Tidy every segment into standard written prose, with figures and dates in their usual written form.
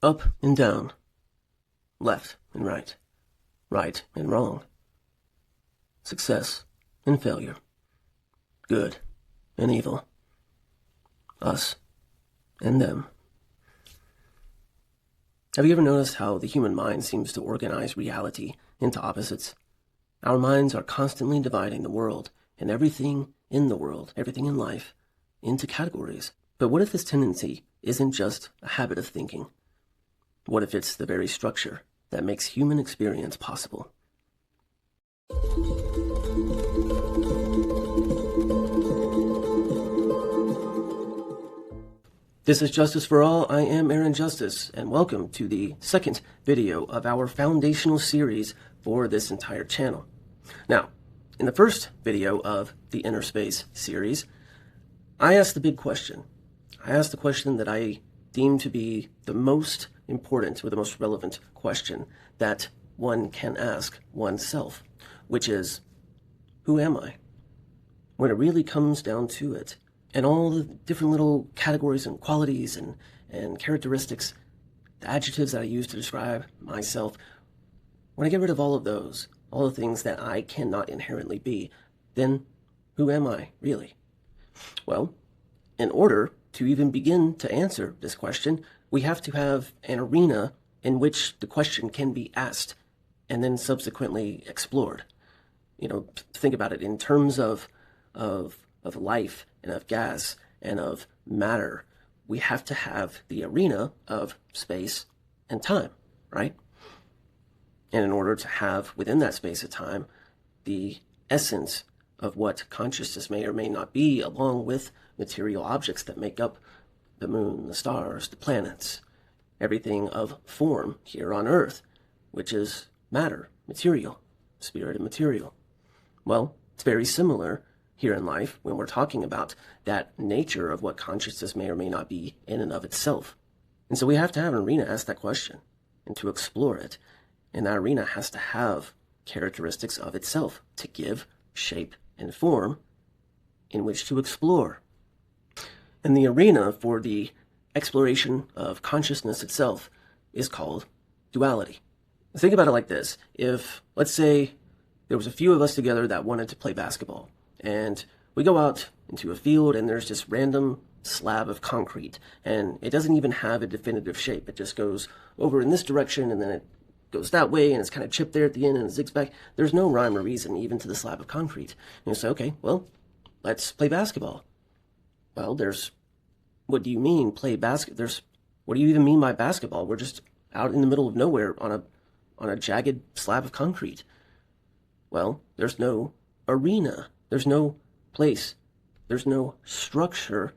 Up and down, left and right and wrong, success and failure, good and evil, us and them. Have you ever noticed how the human mind seems to organize reality into opposites? Our minds are constantly dividing the world and everything in the world, everything in life, into categories. But what if this tendency isn't just a habit of thinking? What if it's the very structure that makes human experience possible? This is Justice for All. I am Aaron Justice, and welcome to the second video of our foundational series for this entire channel. Now, in the first video of the Innerspace series, I asked the big question. I asked the question that I deem to be the most important or the most relevant question that one can ask oneself, which is, who am I? When it really comes down to it, and all the different little categories and qualities and characteristics, the adjectives that I use to describe myself, when I get rid of all of those, all the things that I cannot inherently be, then who am I really? Well, in order to even begin to answer this question, we have to have an arena in which the question can be asked and then subsequently explored. You know, think about it in terms of life and of gas and of matter. We have to have the arena of space and time, right? And in order to have within that space of time the essence of what consciousness may or may not be, along with material objects that make up the moon, the stars, the planets, everything of form here on Earth, which is matter, material, spirit and material. Well, it's very similar here in life when we're talking about that nature of what consciousness may or may not be in and of itself. And so we have to have an arena to ask that question and to explore it. And that arena has to have characteristics of itself to give shape and form in which to explore. And the arena for the exploration of consciousness itself is called duality. Think about it like this. If, let's say, there was a few of us together that wanted to play basketball, and we go out into a field and there's this random slab of concrete, and it doesn't even have a definitive shape. It just goes over in this direction and then it goes that way, and it's kind of chipped there at the end and zigzags back. There's no rhyme or reason even to the slab of concrete. And you say, okay, well, let's play basketball. Well, what do you mean play what do you even mean by basketball? We're just out in the middle of nowhere on a jagged slab of concrete. Well, there's no arena. There's no place. There's no structure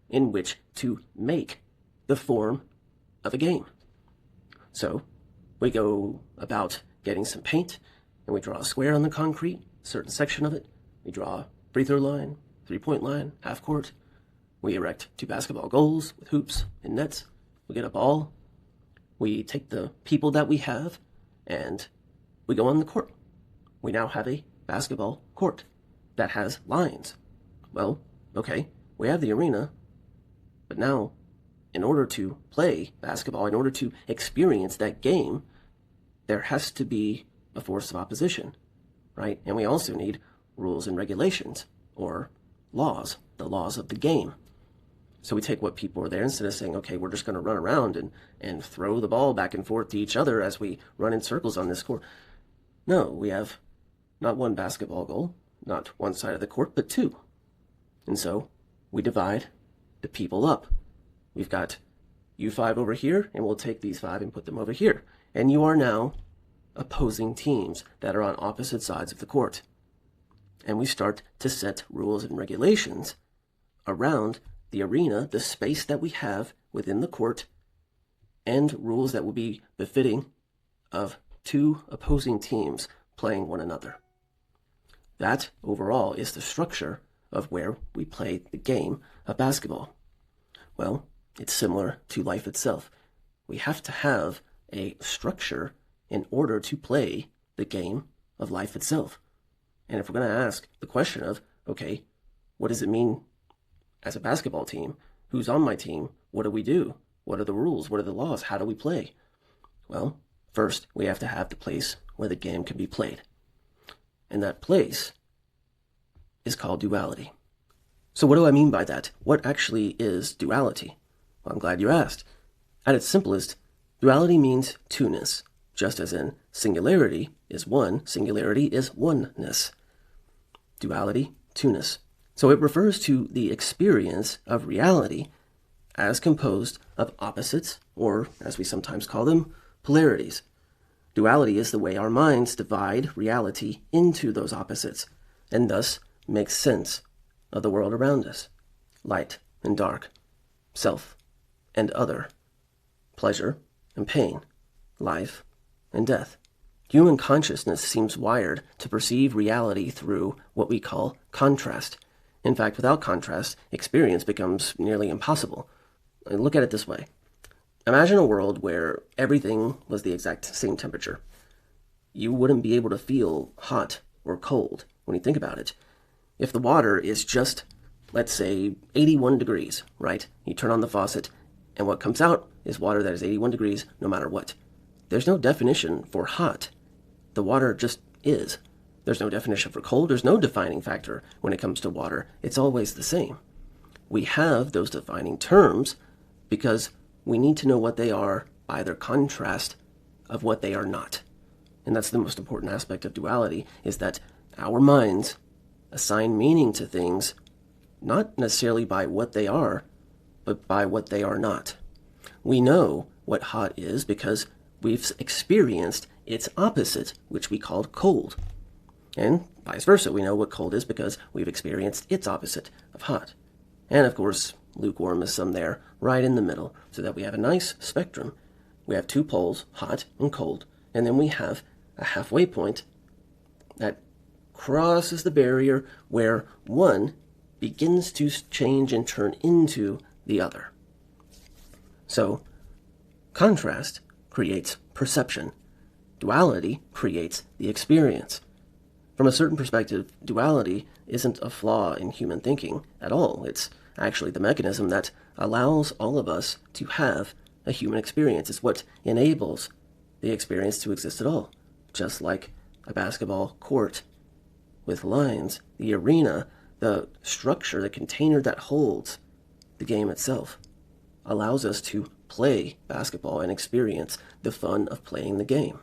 in which to make the form of a game. So we go about getting some paint, and we draw a square on the concrete, a certain section of it. We draw a free throw line, three-point line, half court. We erect 2 basketball goals with hoops and nets. We get a ball. We take the people that we have, and we go on the court. We now have a basketball court that has lines. Well, okay, we have the arena, but now, in order to play basketball, in order to experience that game, there has to be a force of opposition, right? And we also need rules and regulations, or laws, the laws of the game. So we take what people are there, instead of saying, okay, we're just going to run around and throw the ball back and forth to each other as we run in circles on this court. No, we have not one basketball goal, not one side of the court, but 2. And so we divide the people up. We've got you 5 over here, and we'll take these 5 and put them over here. And you are now opposing teams that are on opposite sides of the court. And we start to set rules and regulations around the arena, the space that we have within the court, and rules that will be befitting of 2 opposing teams playing one another. That, overall, is the structure of where we play the game of basketball. Well, it's similar to life itself. We have to have a structure in order to play the game of life itself. And if we're going to ask the question of, what does it mean as a basketball team? Who's on my team? What do we do? What are the rules? What are the laws? How do we play? Well, first, we have to have the place where the game can be played. And that place is called duality. So what do I mean by that? What actually is duality? Well, I'm glad you asked. At its simplest, duality means twoness, just as in singularity is one, singularity is oneness. Duality, twoness. So it refers to the experience of reality as composed of opposites, or as we sometimes call them, polarities. Duality is the way our minds divide reality into those opposites, and thus make sense of the world around us. Light and dark, self and other, pleasure and pain, life and death. Human consciousness seems wired to perceive reality through what we call contrast. In fact, without contrast, experience becomes nearly impossible. Look at it this way. Imagine a world where everything was the exact same temperature. You wouldn't be able to feel hot or cold when you think about it. If the water is just, let's say, 81 degrees, right? You turn on the faucet, and what comes out is water that is 81 degrees no matter what. There's no definition for hot. The water just is. There's no definition for cold. There's no defining factor when it comes to water. It's always the same. We have those defining terms because we need to know what they are by their contrast of what they are not. And that's the most important aspect of duality, is that our minds assign meaning to things not necessarily by what they are, but by what they are not. We know what hot is because we've experienced its opposite, which we called cold. And vice versa, we know what cold is because we've experienced its opposite of hot. And of course, lukewarm is some there, right in the middle, so that we have a nice spectrum. We have two poles, hot and cold, and then we have a halfway point that crosses the barrier where one begins to change and turn into the other. So, contrast creates perception. Duality creates the experience. From a certain perspective, duality isn't a flaw in human thinking at all. It's actually the mechanism that allows all of us to have a human experience. It's what enables the experience to exist at all. Just like a basketball court with lines, the arena, the structure, the container that holds the game itself allows us to play basketball and experience the fun of playing the game.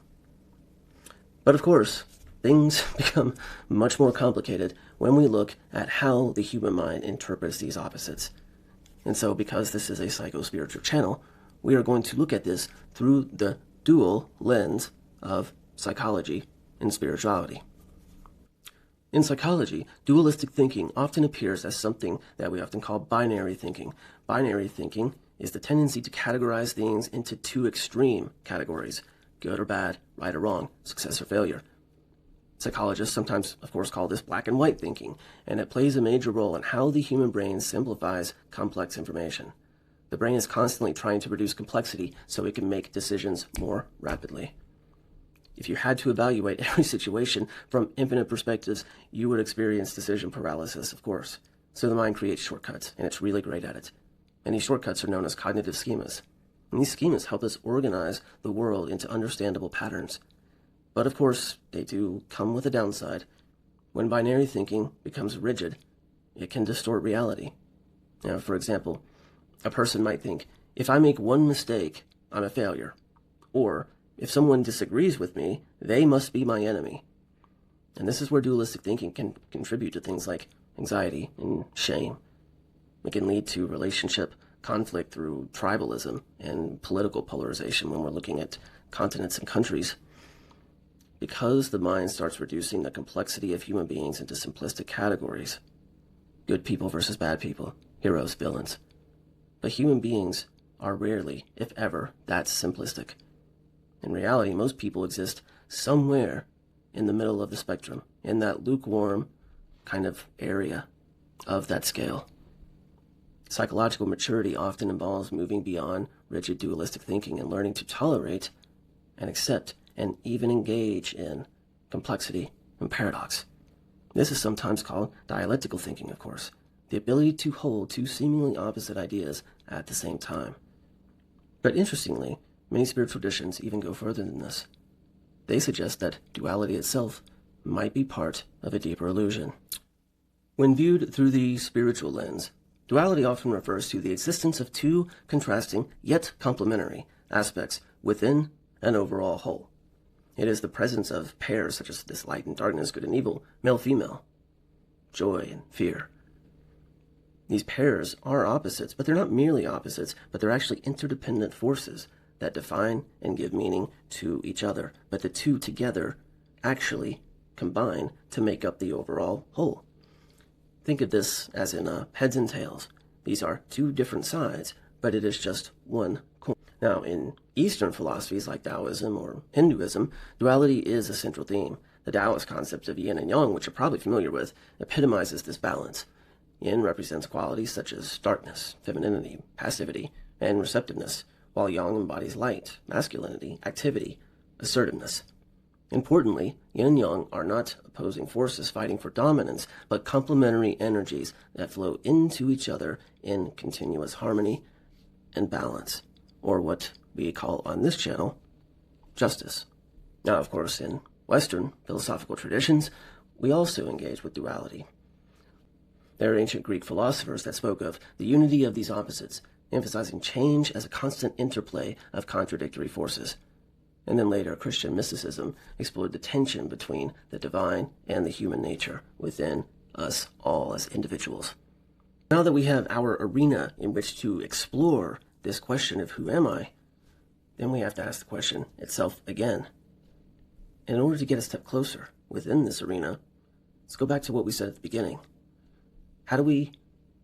But of course, things become much more complicated when we look at how the human mind interprets these opposites. And so, because this is a psycho-spiritual channel, we are going to look at this through the dual lens of psychology and spirituality. In psychology, dualistic thinking often appears as something that we often call binary thinking. Binary thinking is the tendency to categorize things into two extreme categories, good or bad, right or wrong, success or failure. Psychologists sometimes, of course, call this black and white thinking, and it plays a major role in how the human brain simplifies complex information. The brain is constantly trying to reduce complexity so it can make decisions more rapidly. If you had to evaluate every situation from infinite perspectives, you would experience decision paralysis, of course. So the mind creates shortcuts, and it's really great at it. And these shortcuts are known as cognitive schemas. And these schemas help us organize the world into understandable patterns. But of course, they do come with a downside. When binary thinking becomes rigid, it can distort reality. Now, for example, a person might think, if I make one mistake, I'm a failure. Or, if someone disagrees with me, they must be my enemy. And this is where dualistic thinking can contribute to things like anxiety and shame. It can lead to relationship conflict through tribalism and political polarization when we're looking at continents and countries. Because the mind starts reducing the complexity of human beings into simplistic categories. Good people versus bad people, heroes, villains. But human beings are rarely, if ever, that simplistic. In reality, most people exist somewhere in the middle of the spectrum, in that lukewarm kind of area of that scale. Psychological maturity often involves moving beyond rigid dualistic thinking and learning to tolerate and accept and even engage in complexity and paradox. This is sometimes called dialectical thinking, of course, the ability to hold two seemingly opposite ideas at the same time. But interestingly, many spiritual traditions even go further than this. They suggest that duality itself might be part of a deeper illusion. When viewed through the spiritual lens, duality often refers to the existence of two contrasting yet complementary aspects within an overall whole. It is the presence of pairs such as this light and darkness, good and evil, male-female, joy and fear. These pairs are opposites, but they're not merely opposites, but they're actually interdependent forces that define and give meaning to each other. But the two together actually combine to make up the overall whole. Think of this as in heads and tails. These are two different sides, but it is just one coin. Now, in Eastern philosophies like Taoism or Hinduism, duality is a central theme. The Taoist concept of yin and yang, which you're probably familiar with, epitomizes this balance. Yin represents qualities such as darkness, femininity, passivity, and receptiveness, while yang embodies light, masculinity, activity, assertiveness. Importantly, yin and yang are not opposing forces fighting for dominance, but complementary energies that flow into each other in continuous harmony and balance, or what we call on this channel, justice. Now, of course, in Western philosophical traditions, we also engage with duality. There are ancient Greek philosophers that spoke of the unity of these opposites, emphasizing change as a constant interplay of contradictory forces. And then later, Christian mysticism explored the tension between the divine and the human nature within us all as individuals. Now that we have our arena in which to explore this question of who am I, then we have to ask the question itself again. In order to get a step closer within this arena, let's go back to what we said at the beginning. How do we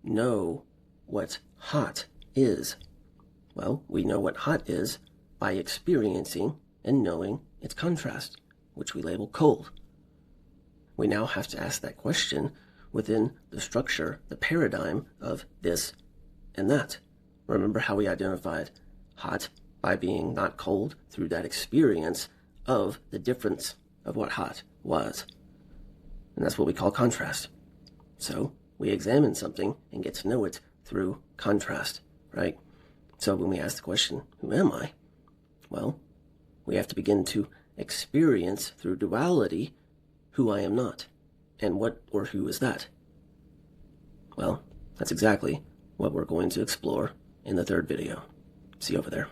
know what hot is? Well, we know what hot is by experiencing and knowing its contrast, which we label cold. We now have to ask that question within the structure, the paradigm of this and that. Remember how we identified hot by being not cold through that experience of the difference of what hot was. And that's what we call contrast. So we examine something and get to know it through contrast, right? So when we ask the question, who am I? Well, we have to begin to experience through duality who I am not. And what or who is that? Well, that's exactly what we're going to explore in the third video. See you over there.